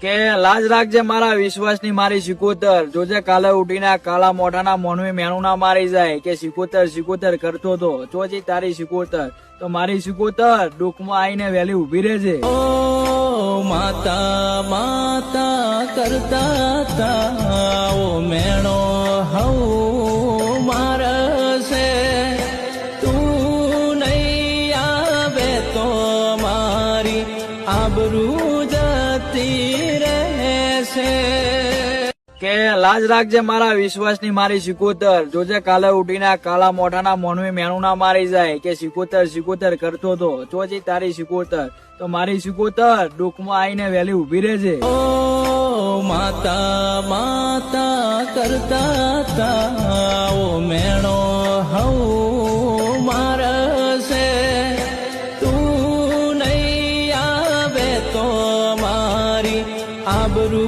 કે લાજ રાખજે મારા વિશ્વાસની મારી સિકોતર, જોજે કાલે ઉઠીને આ કાળા મોઢાના મોનવી મેણું ના મારી જાય કે સિકોતર સિકોતર કરતો તો ચોજી તારી સિકોતર. તો મારી સિકોતર દુઃખમાં આવીને વહેલી ઉભી રહેજે. ઓ માતા માતા કરતા તા ઓ મેણો હઉ મારસે, તું નહીં આવે તો મારી આબરૂ જતી રહેશે. કે લાજ રાખજે મારા વિશ્વાસની મારી સિકોતર, જોજે કાલે ઉઠીને આ કાળા મોઢાના મોનવી મેણું ના મારી જાય કે સિકોતર સિકોતર કરતો તો ચોજી તારી સિકોતર. તો મારી સિકોતર દુઃખમાં આવીને વહેલી ઉભી રહેજે. ઓ માતા માતા કરતા તા ઓ મેણો હઉ મારસે, તું નહીં આવે તો મારી આબરૂ